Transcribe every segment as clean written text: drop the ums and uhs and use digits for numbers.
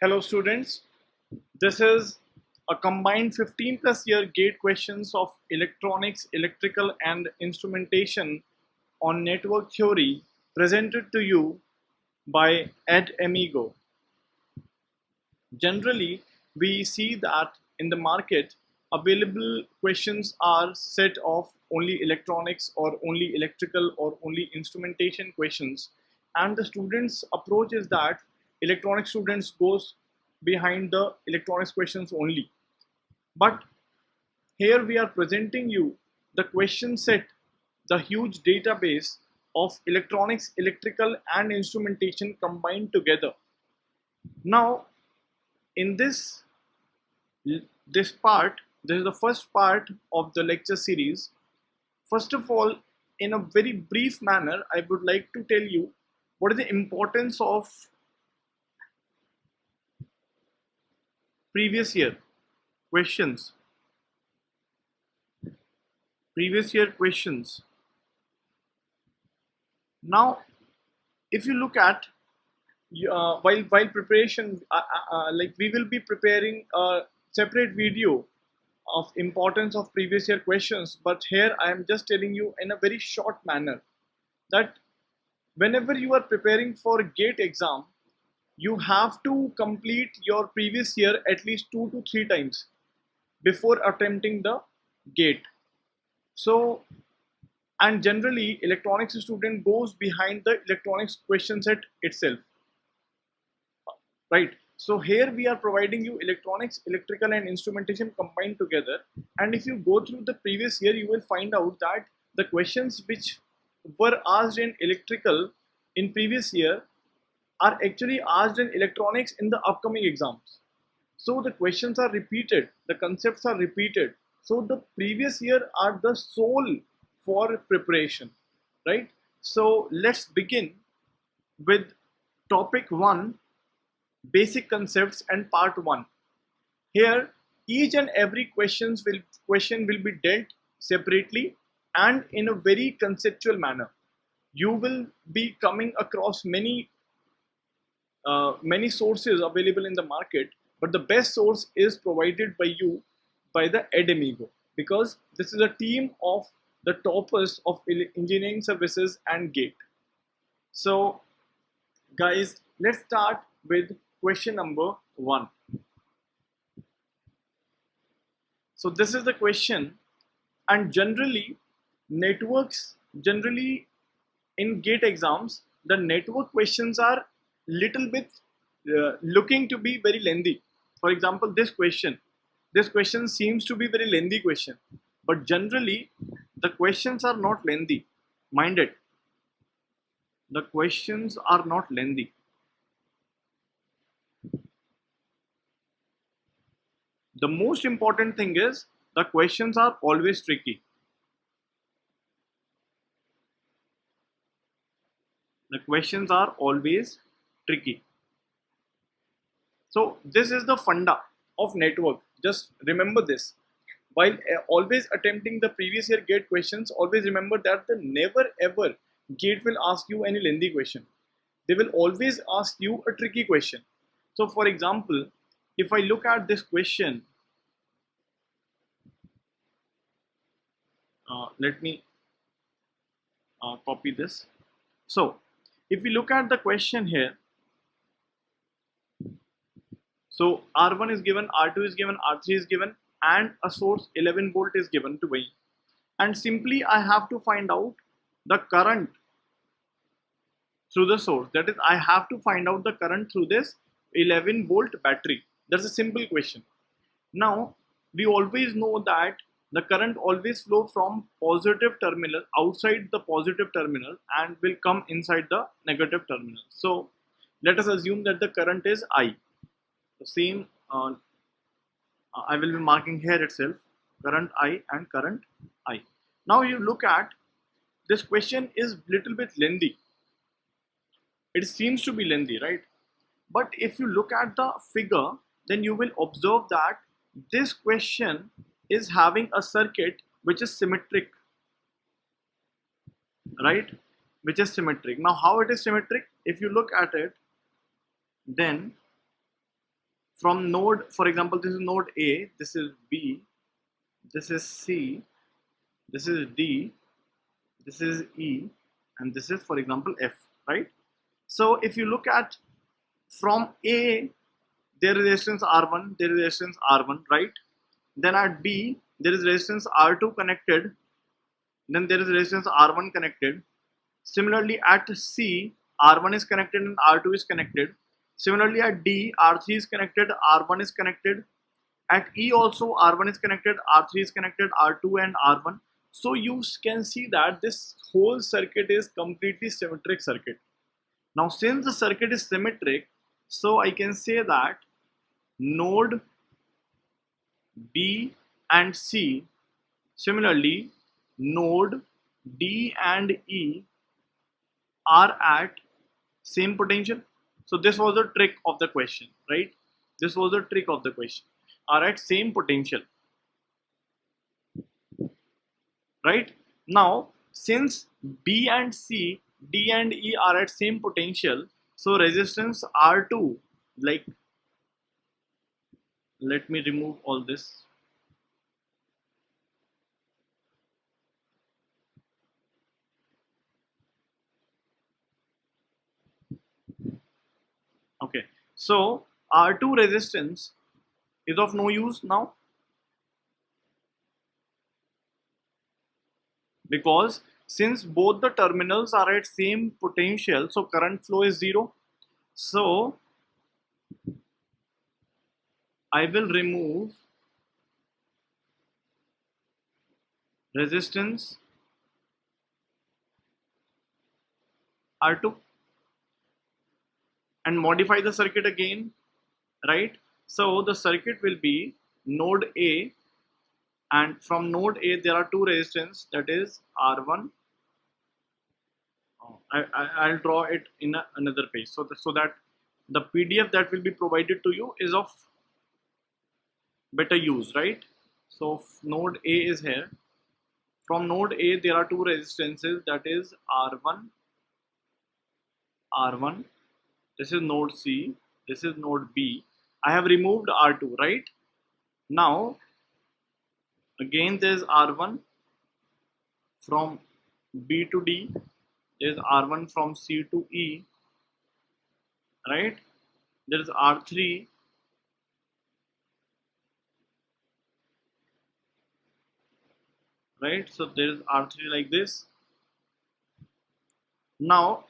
Hello students, this is a combined 15 plus year GATE questions of electronics, electrical and instrumentation on network theory presented to you by EDAMIGO. Generally, we see that in the market, available questions are set of only electronics or only electrical or only instrumentation questions. And the students' approach is that electronic students goes behind the electronics questions only. But here we are presenting you the question set, the huge database of electronics, electrical and instrumentation combined together. Now, in this part, this is the first part of the lecture series. First of all, in a very brief manner, I would like to tell you what is the importance of previous year questions. Now, if you look at while preparation, like we will be preparing a separate video of importance of previous year questions, but here I am just telling you in a very short manner that whenever you are preparing for a GATE exam, you have to complete your previous year at least 2 to 3 times before attempting the GATE. So, and generally electronics student goes behind the electronics question set itself, right? So here we are providing you electronics, electrical and instrumentation combined together, and if you go through the previous year, you will find out that the questions which were asked in electrical in previous year are actually asked in electronics in the upcoming exams. So the questions are repeated, the concepts are repeated, so the previous year are the sole for preparation, right? So let's begin with topic 1, basic concepts, and part 1. Here each and every question will be dealt separately and in a very conceptual manner. You will be coming across many sources available in the market, but the best source is provided by you by the EDAMIGO, because this is a team of the toppers of engineering services and GATE. So guys, let's start with question number 1. So this is the question, and generally in GATE exams, the network questions are little bit looking to be very lengthy. For example, this question seems to be very lengthy question, but generally the questions are not lengthy. Mind it, the questions are not lengthy. The most important thing is the questions are always tricky. The questions are always tricky. So this is the funda of network. Just remember this. While always attempting the previous year GATE questions, always remember that the never ever GATE will ask you any lengthy question. They will always ask you a tricky question. So for example, if I look at this question, let me copy this. So if we look at the question here, so R1 is given, R2 is given, R3 is given, and a source 11 volt is given to me. And simply I have to find out the current through the source. That is, I have to find out the current through this 11 volt battery. That's a simple question. Now, we always know that the current always flow from positive terminal outside the positive terminal and will come inside the negative terminal. So let us assume that the current is I. The same I will be marking here itself, current I and current I. Now you look at this question is little bit lengthy. It seems to be lengthy, right? But if you look at the figure, then you will observe that this question is having a circuit which is symmetric, right? Which is symmetric. Now how it is symmetric? If you look at it, then from node, for example, this is node A, this is B, this is C, this is D, this is E, and this is, for example, F, right? So if you look at from A, there is resistance R1, there is resistance R1, right? Then at B, there is resistance R2 connected, then there is resistance R1 connected. Similarly at C, R1 is connected and R2 is connected. Similarly at D, R3 is connected, R1 is connected. At E also, R1 is connected, R3 is connected, R2 and R1. So you can see that this whole circuit is completely symmetric circuit. Now since the circuit is symmetric, so I can say that node B and C, similarly node D and E are at same potential. So this was the trick of the question, right? This was the trick of the question. Are at same potential, right? Now since B and C, D and E are at same potential, so resistance R2, like, let me remove all this. Okay, so R2 resistance is of no use now, because since both the terminals are at same potential, so current flow is zero. So I will remove resistance R2 and modify the circuit again, right? So the circuit will be node A, and from node A there are two resistance, that is R1. I'll draw it in another page, so that the PDF that will be provided to you is of better use, right? So node A is here. From node A there are two resistances, that is R1, R1. This is node C, this is node B. I have removed R2, right? Now again there is R1 from B to D, there is R1 from C to E, right? There is R3, right? So there is R3 like this. Now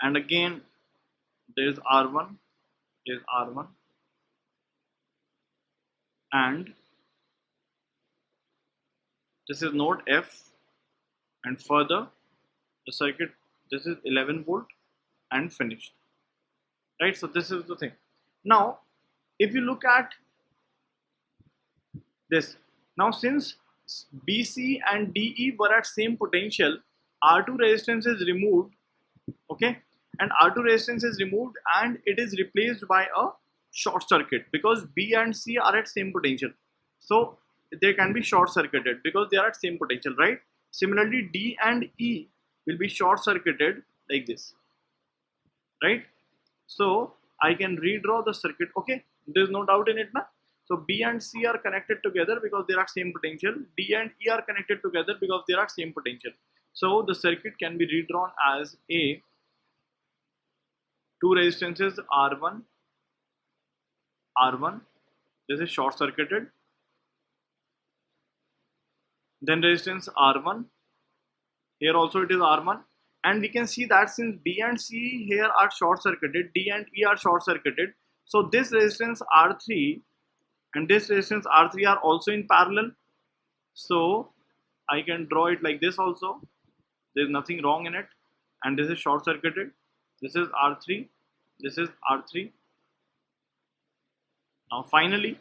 and again there is R1, there is R1, and this is node F, and further the circuit, this is 11 volt and finished, right? So this is the thing. Now if you look at this, now since BC and DE were at same potential, R2 resistance is removed, okay, and R2 resistance is removed and it is replaced by a short circuit, because B and C are at same potential, so they can be short circuited because they are at same potential, right? Similarly D and E will be short circuited like this, right? So I can redraw the circuit, okay, there's no doubt in it now. So B and C are connected together because they are at same potential, D and E are connected together because they are at same potential. So the circuit can be redrawn as A, two resistances R1, R1, this is short circuited, then resistance R1, here also it is R1, and we can see that since B and C here are short circuited, D and E are short circuited, so this resistance R3 and this resistance R3 are also in parallel. So I can draw it like this also, there is nothing wrong in it, and this is short circuited, this is R3, this is R3. Now finally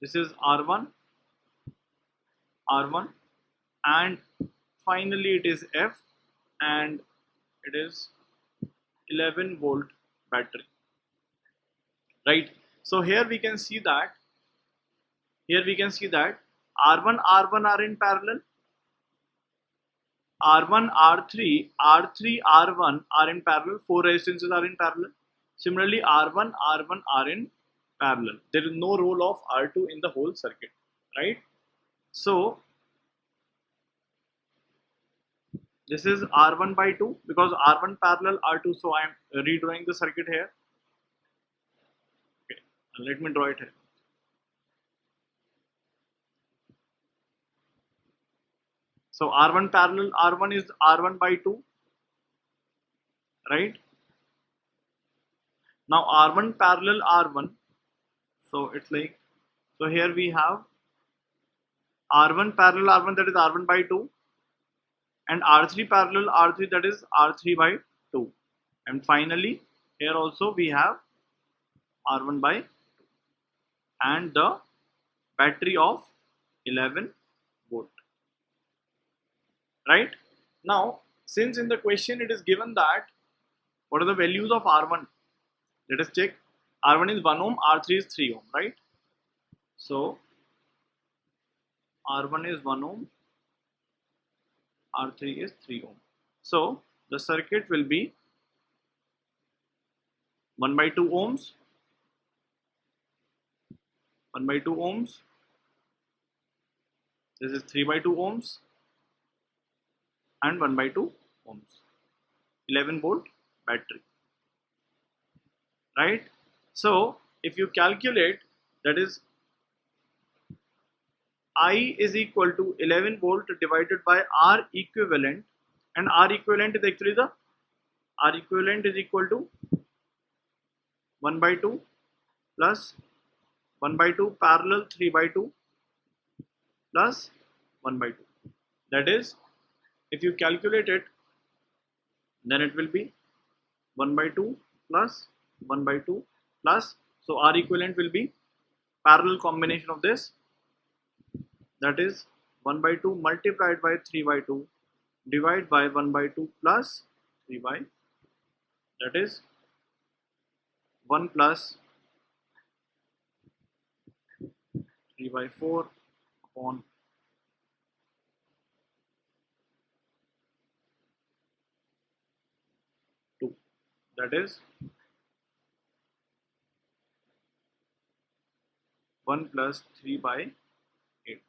this is R1, R1, and finally it is F, and it is 11 volt battery, right? So here we can see that R1 are in parallel, R1, R3, R3, R1 are in parallel. 4 resistances are in parallel. Similarly, R1, R1 are in parallel. There is no role of R2 in the whole circuit, right? So this is R1 by 2 because R1 parallel R2. So I am redrawing the circuit here. Okay, let me draw it here. So R1 parallel R1 is R1 by 2, right? Now R1 parallel R1. So it's like, so here we have R1 parallel R1, that is R1 by 2, and R3 parallel R3, that is R3 by 2. And finally here also we have R1 by 2 and the battery of 11 volt. Right? Now, since in the question it is given that what are the values of R1? Let us check. R1 is 1 ohm, R3 is 3 ohm, right? So R1 is 1 ohm, R3 is 3 ohm. So the circuit will be 1 by 2 ohms, 1 by 2 ohms. This is 3 by 2 ohms and 1 by 2 ohms. 11 volt battery, right? So if you calculate, that is I is equal to 11 volt divided by R equivalent, and R equivalent is actually the R equivalent is equal to 1 by 2 plus 1 by 2 parallel 3 by 2 plus 1 by 2. That is, if you calculate it, then it will be 1 by 2 plus 1 by 2 plus, so R equivalent will be parallel combination of this, that is 1 by 2 multiplied by 3 by 2 divided by 1 by 2 plus 3 by, that is 1 plus 3 by 4 upon 2, that is 1 plus 3 by 8.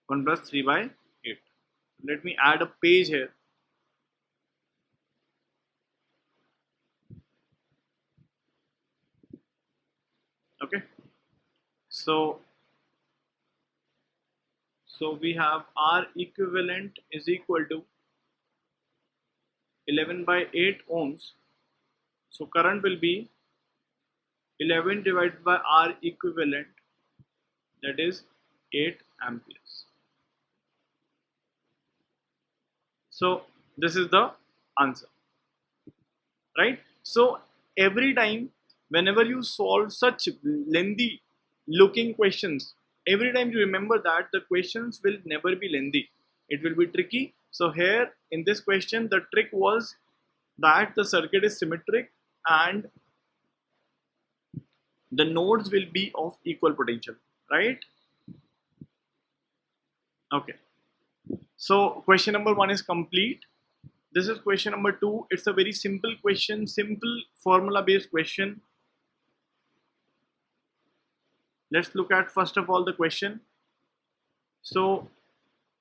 1 plus 3 by 8. Let me add a page here. Okay. So we have R equivalent is equal to 11 by 8 ohms. So current will be 11 divided by R equivalent, that is 8 amperes. So this is the answer, right? So every time whenever you solve such lengthy looking questions, every time you remember that the questions will never be lengthy, it will be tricky. So here in this question the trick was that the circuit is symmetric and the nodes will be of equal potential, right? Okay, so question number 1 is complete. This is question number 2. It's a very simple question, simple formula based question. Let's look at first of all the question. So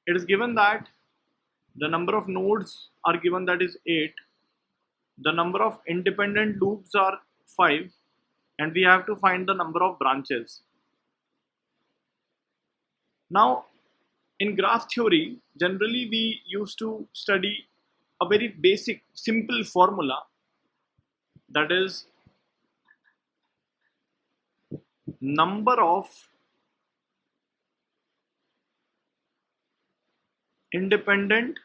it is given that the number of nodes are given, that is 8. The number of independent loops are 5, and we have to find the number of branches. Now in graph theory, generally we used to study a very basic simple formula, that is number of independent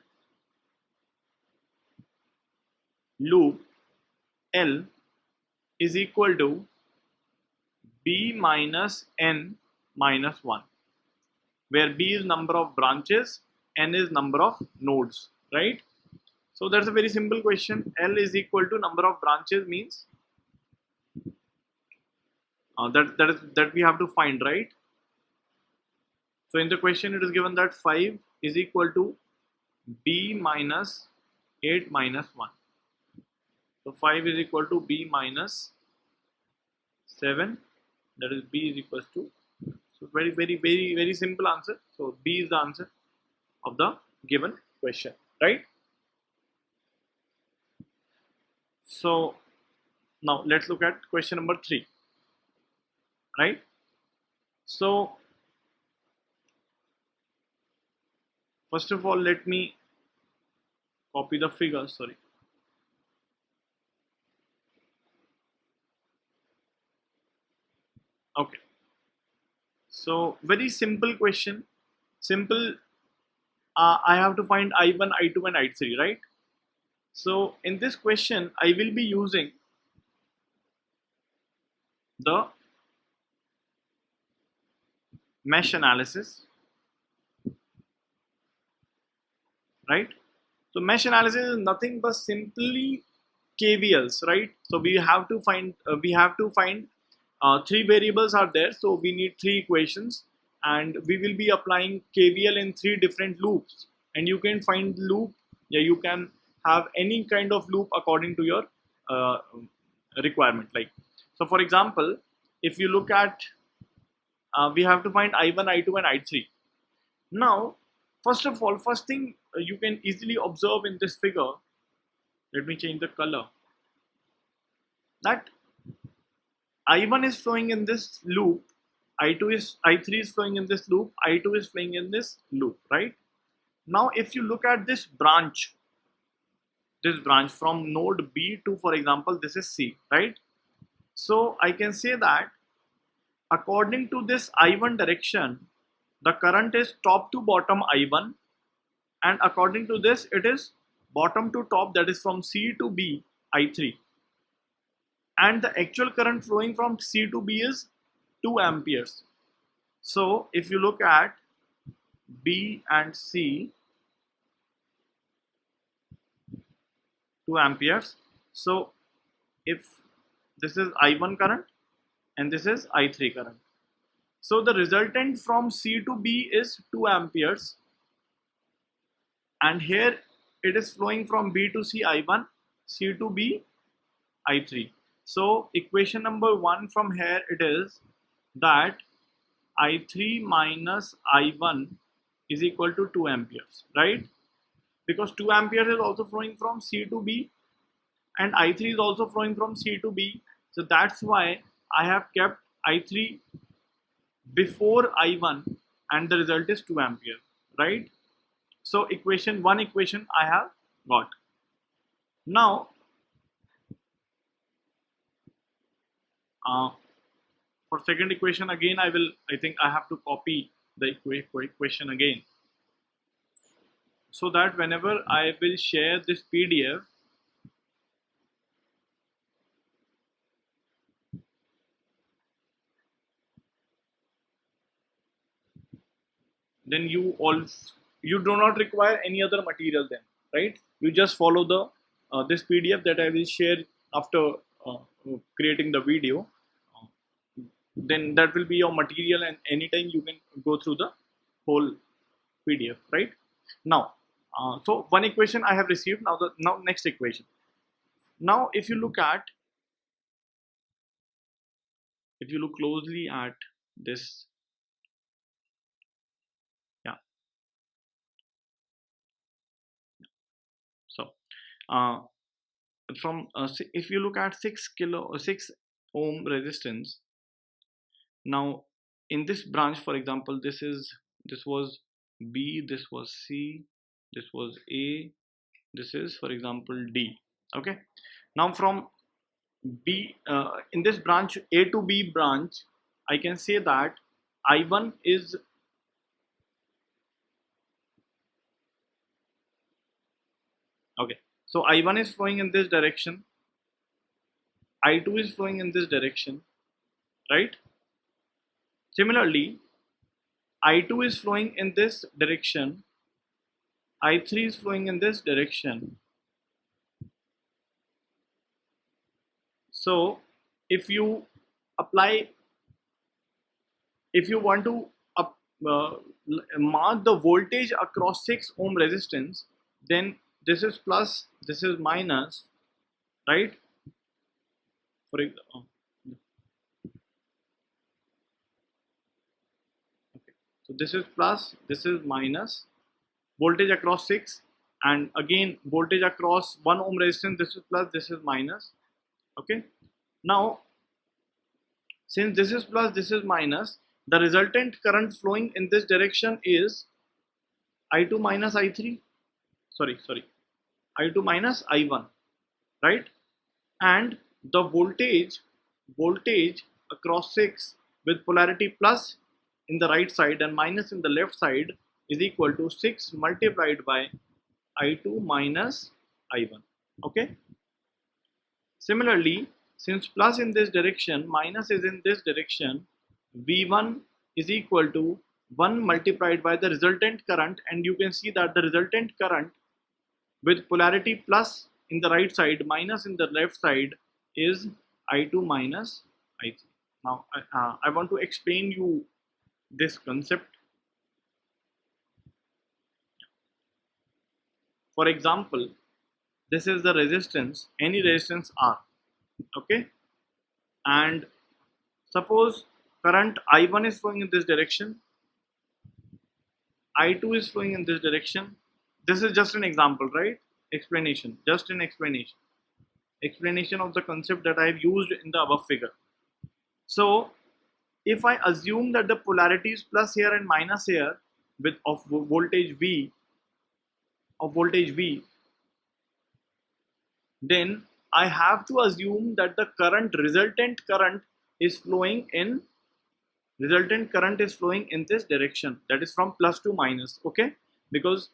loop L is equal to B minus N minus 1, where B is number of branches, N is number of nodes, right? So that's a very simple question. L is equal to number of branches means that we have to find, right? So in the question it is given that 5 is equal to b minus 8 minus 1. So 5 is equal to b minus 7, that is b is equals to, so very simple answer. So b is the answer of the given question, right? So now let's look at question number 3, right? So first of all, let me copy the figure, sorry. Okay, so very simple question, simple. I have to find I1, I2 and I3, right? So in this question I will be using the mesh analysis, right? So mesh analysis is nothing but simply KVLs, right? So we have to find three variables are there, so we need three equations, and we will be applying KVL in three different loops, and you can find loop. Yeah, you can have any kind of loop according to your uh, requirement. Like, so for example, if you look at, we have to find I1, I2 and I3. Now, first of all, first thing you can easily observe in this figure, let me change the color, that I1 is flowing in this loop, I3 is flowing in this loop, I2 is flowing in this loop, right? Now, if you look at this branch from node B to, for example, this is C, right? So I can say that according to this I1 direction, the current is top to bottom I1, and according to this, it is bottom to top, that is from C to B, I3. And the actual current flowing from C to B is 2 amperes. So if you look at B and C, 2 amperes. So if this is I1 current and this is I3 current, so the resultant from C to B is 2 amperes, and here it is flowing from B to C I1, C to B I3. So equation number 1 from here, it is that I3 minus I1 is equal to 2 amperes, right? Because 2 amperes is also flowing from C to B, and I3 is also flowing from C to B. So that's why I have kept I3 before I1, and the result is 2 ampere, right? So equation I have got. Now, for second equation again, I think I have to copy the equation again, so that whenever I will share this PDF, then you do not require any other material then, right? You just follow the this PDF that I will share after creating the video. Then that will be your material, and anytime you can go through the whole PDF, right? Now, so one equation I have received. Now next equation. Now if you look closely at this, yeah. So from if you look at 6 ohm resistance. Now in this branch, for example, this was B, this was C, this was A, this is, for example, D. Okay, now from B, in this branch, A to B branch, I can say that I1 is, okay, so I1 is flowing in this direction, I2 is flowing in this direction, right? Similarly, I2 is flowing in this direction, I3 is flowing in this direction. So if you want to mark the voltage across 6 ohm resistance, then this is plus, this is minus, right? For example, okay. So this is plus, this is minus, voltage across 6, and again voltage across 1 ohm resistance, this is plus, this is minus. Okay. Now, since this is plus, this is minus, the resultant current flowing in this direction is I2 minus I3, sorry, I2 minus I1, right? And the voltage across 6 with polarity plus in the right side and minus in the left side is equal to 6 multiplied by I2 minus I1. Okay. Similarly, since plus in this direction, minus is in this direction, V1 is equal to 1 multiplied by the resultant current, and you can see that the resultant current with polarity plus in the right side, minus in the left side is I2 minus I3. Now, I want to explain you this concept. For example, this is the resistance, any resistance R, okay? And suppose current I1 is flowing in this direction, I2 is flowing in this direction. This is just an example, right? Explanation, just an explanation of the concept that I have used in the above figure. So if I assume that the polarity is plus here and minus here with of voltage V, then I have to assume that the resultant current is flowing in this direction, that is from plus to minus, okay? Because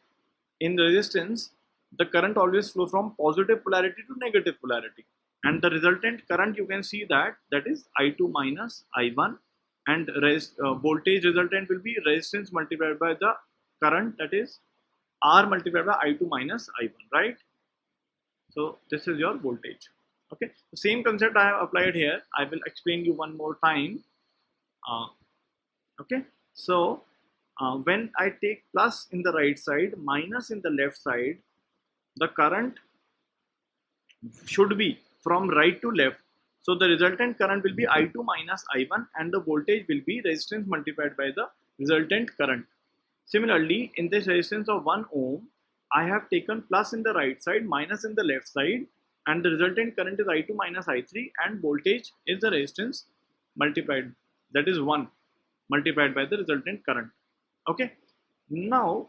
in resistance, the current always flow from positive polarity to negative polarity, and the resultant current, you can see that is I2 minus I1, and voltage resultant will be resistance multiplied by the current, that is R multiplied by I2 minus I1, right? So this is your voltage. Okay, the same concept I have applied here. I will explain you one more time. Okay, so when I take plus in the right side, minus in the left side, the current should be from right to left. So the resultant current will be I2 minus I1, and the voltage will be resistance multiplied by the resultant current. Similarly, in this resistance of 1 ohm, I have taken plus in the right side, minus in the left side, and the resultant current is I2 minus I3, and voltage is the resistance multiplied, that is 1 multiplied by the resultant current. Okay, now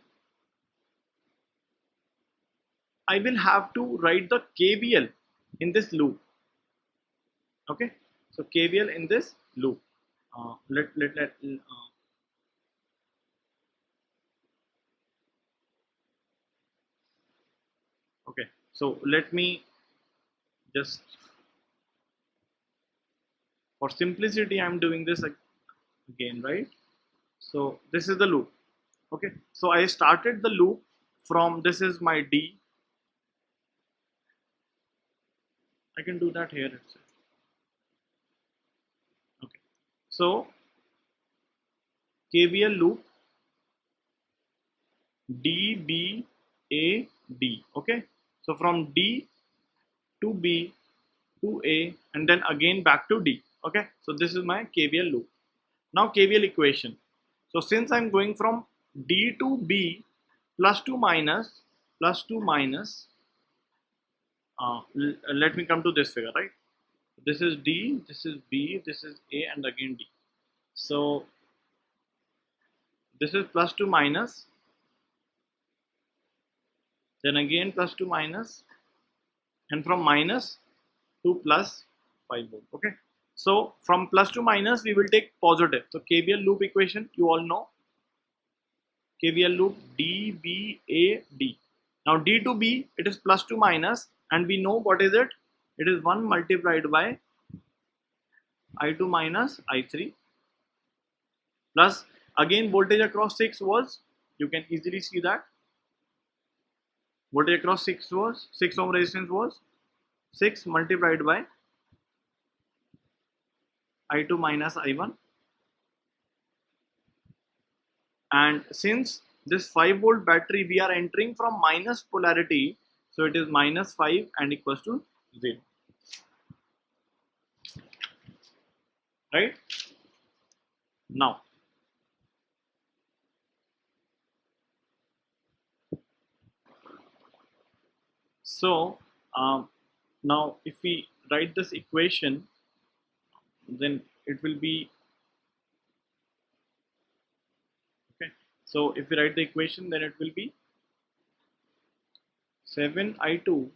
I will have to write the KVL in this loop. Okay, so KVL in this loop. Okay, so let me just, for simplicity, I am doing this again, right? So this is the loop. Okay, so I started the loop from, this is my D. I can do that here itself. Okay, so KVL loop D, B, A, D. Okay, so from D to B to A, and then again back to D. Okay, so this is my KVL loop. Now KVL equation. So since I'm going from D to B, plus to minus, let me come to this figure, right? This is D, this is B, this is A, and again D. So this is plus to minus, then again plus to minus, and from minus to plus 5 volt. Okay, so from plus to minus we will take positive. So KVL loop equation, you all know, KVL loop D, B, A, D. Now D to B, it is plus to minus, and we know what is it? It is 1 multiplied by I2 minus I3, plus again voltage across 6 was, you can easily see that voltage across 6 was, 6 ohm resistance was 6 multiplied by I2 minus I1, and since this 5 volt battery we are entering from minus polarity, so it is minus 5 and equals to 0, right? Now so now if we write this equation, then it will be okay. So if we write the equation, then it will be 7i2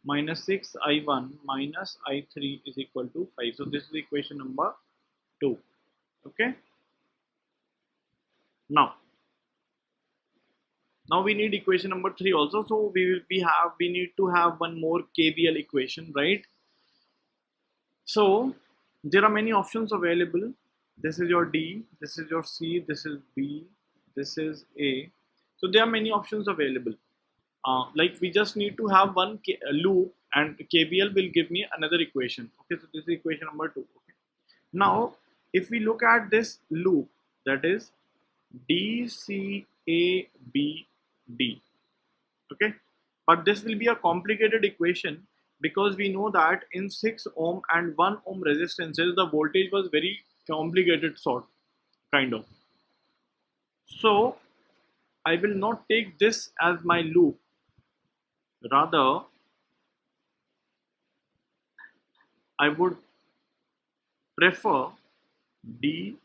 minus 6i1 minus i3 is equal to 5. So this is equation number 2. Okay. Now we need equation number 3 also. So we need to have one more KVL equation, right? So there are many options available. This is your D, this is your C, this is B, this is A. So there are many options available. Like we just need to have one loop, and KVL will give me another equation. Okay, so this is equation number 2. Okay. Now if we look at this loop, that is D, C, A, B, D. Okay, but this will be a complicated equation because we know that in 6 ohm and 1 ohm resistances the voltage was very complicated sort kind of. So I will not take this as my loop, rather I would prefer D,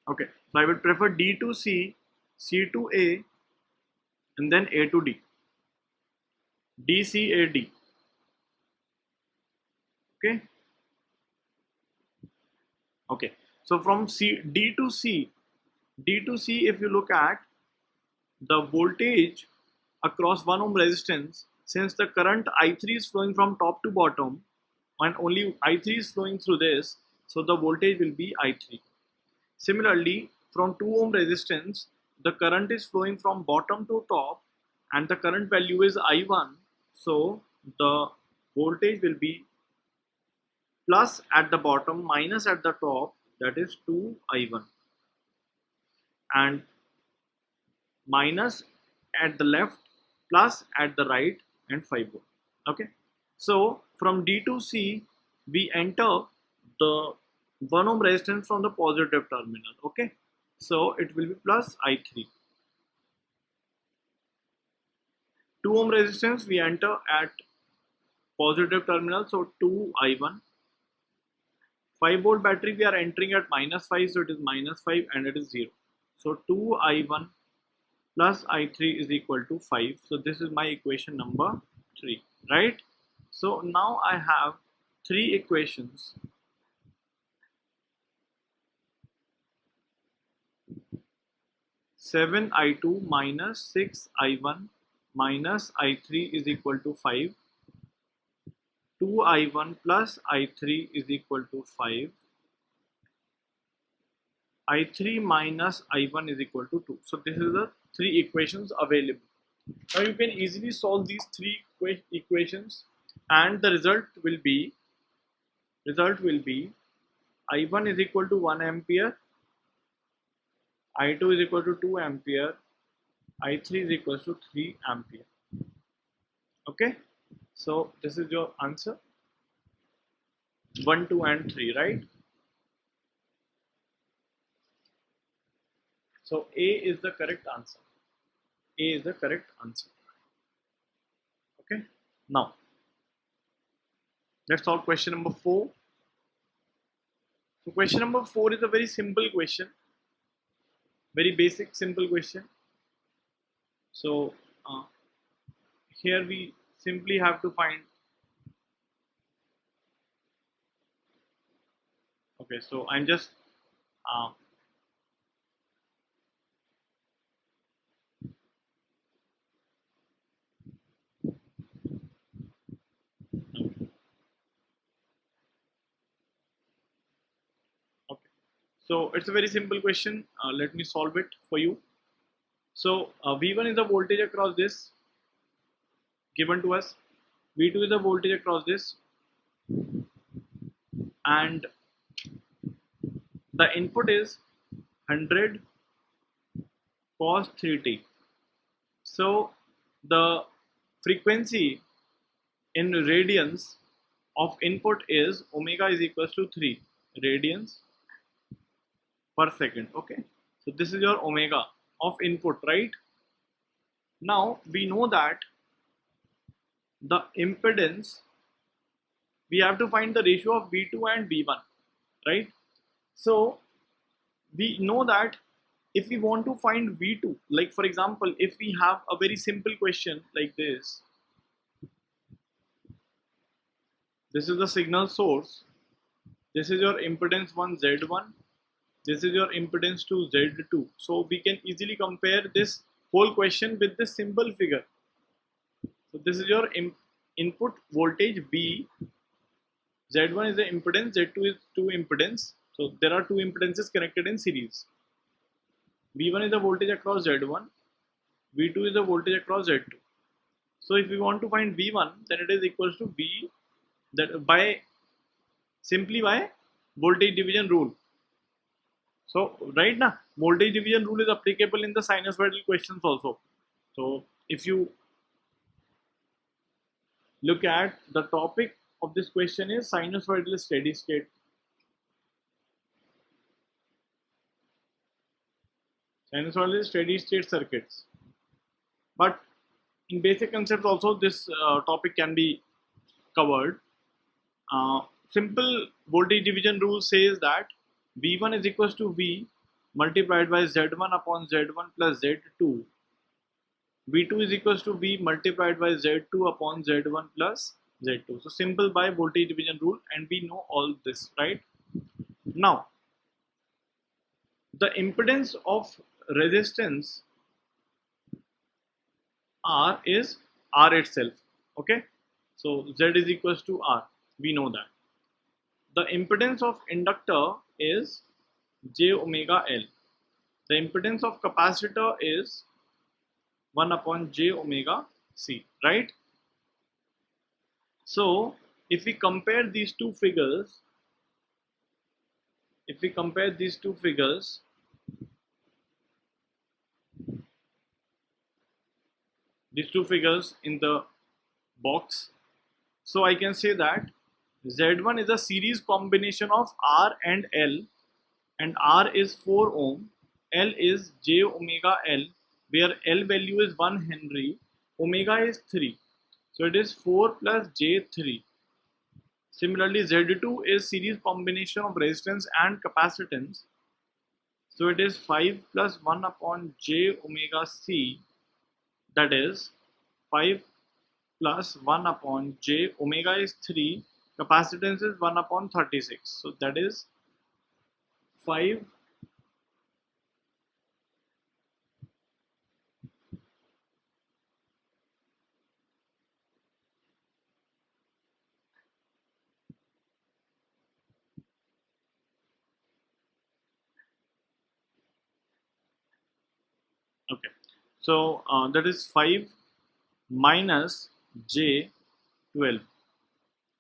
okay, so I would prefer D to C, C to A, and then A to D, D, C, A, D. Okay. Okay. So from D to C, if you look at the voltage across 1 ohm resistance, since the current I3 is flowing from top to bottom and only I3 is flowing through this, so the voltage will be I3. Similarly, from 2 ohm resistance, the current is flowing from bottom to top and the current value is I1, so the voltage will be plus at the bottom minus at the top, that is 2I1, and minus at the left plus at the right and 5 volt. Okay, so from D to C we enter the 1 ohm resistance from the positive terminal. Okay, so it will be plus I3. 2 ohm resistance we enter at positive terminal, so 2I1. 5 volt battery we are entering at minus 5, so it is minus 5 and it is 0. So 2I1 plus I3 is equal to 5. So this is my equation number 3, right? So now I have 3 equations. Seven I2 minus 6I1 minus I3 is equal to 5. 2I1 plus I3 is equal to 5. I3 minus I1 is equal to 2. So this is the 3 equations available. Now you can easily solve these 3 equations, and the result will be I1 is equal to 1 ampere, I2 is equal to 2 ampere, I3 is equal to 3 ampere. Okay, so this is your answer 1, 2 and 3, right? So A is the correct answer. A is the correct answer. Okay, now let's solve question number 4. So question number 4 is a very simple question, very basic simple question. So here we simply have to find, okay, so I'm just okay, so it's a very simple question. Let me solve it for you. So V1 is the voltage across this given to us, V2 is the voltage across this, and the input is 100 cos 3t. So the frequency in radians of input is omega is equals to 3 radians per second. Okay, so this is your omega of input, right? Now we know that the impedance, we have to find the ratio of V2 and V1, right? So we know that if we want to find V2, like for example, if we have a very simple question like this is the signal source, this is your impedance 1 Z1, this is your impedance 2 Z2. So we can easily compare this whole question with this simple figure. So this is your input voltage V, Z1 is the impedance, Z2 is 2 impedance. So there are 2 impedances connected in series. V1 is the voltage across Z1, V2 is the voltage across Z2. So if we want to find V1, then it is equals to V, that by simply by voltage division rule. So right now voltage division rule is applicable in the sinusoidal questions also. So if you look at the topic of this question is sinusoidal steady state. Sinusoidal steady state circuits. But in basic concepts also this topic can be covered. Simple voltage division rule says that V1 is equals to V multiplied by Z1 upon Z1 plus Z2. V2 is equals to V multiplied by Z2 upon Z1 plus Z2. So simple by voltage division rule, and we know all this, right? Now, the impedance of resistance R is R itself. Okay, so Z is equals to R. We know that. The impedance of inductor is J omega L. The impedance of capacitor is 1 upon J omega C, right? So if we compare these two figures, these two figures in the box, so I can say that Z1 is a series combination of R and L, and R is 4 ohm, L is J omega L, where L value is 1 Henry, omega is 3. So it is 4 plus J3. Similarly, Z2 is series combination of resistance and capacitance. So it is 5 plus 1 upon J omega C, that is 5 plus 1 upon J, omega is 3, capacitance is 1 upon 36. So that is 5 okay. So that is 5 minus J12.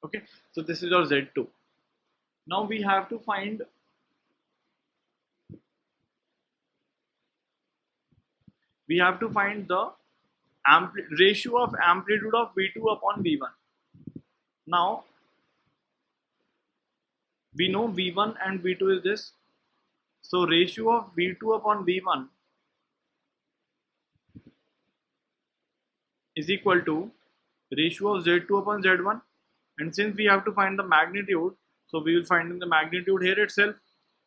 Okay, so this is your Z2. Now we have to find the ratio of amplitude of V2 upon V1. Now we know V1 and V2 is this. So ratio of V2 upon V1 is equal to ratio of Z2 upon Z1, and since we have to find the magnitude, so we will find in the magnitude here itself.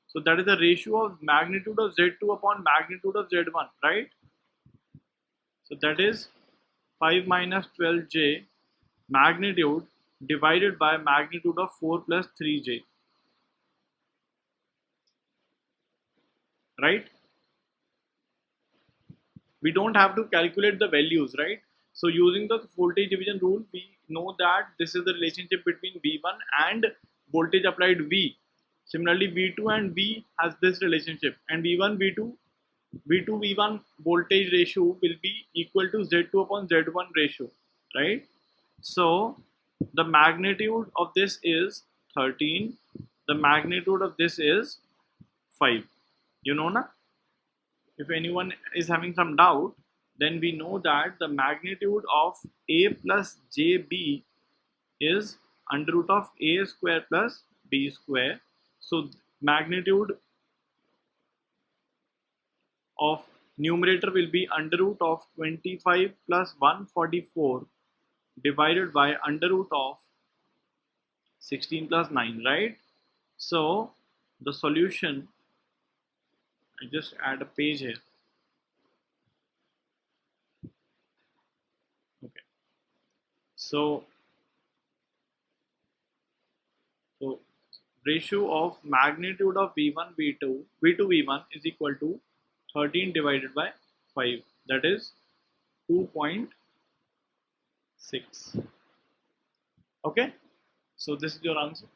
So that is the ratio of magnitude of Z2 upon magnitude of Z1, right? So that is 5 minus 12J magnitude divided by magnitude of 4 plus 3J, right? We don't have to calculate the values, right? So using the voltage division rule, we know that this is the relationship between V1 and voltage applied V. Similarly, V2 and V has this relationship, and V1, V2, V1 voltage ratio will be equal to Z2 upon Z1 ratio, right? So the magnitude of this is 13, the magnitude of this is 5. You know na? If anyone is having some doubt, then we know that the magnitude of a plus jb is under root of a square plus b square. So magnitude of numerator will be under root of 25 plus 144 divided by under root of 16 plus 9, right? So the solution, I just add a page here. Okay. So ratio of magnitude of V1, V2, V1 is equal to 13 divided by 5, that is 2.6. Okay, so this is your answer.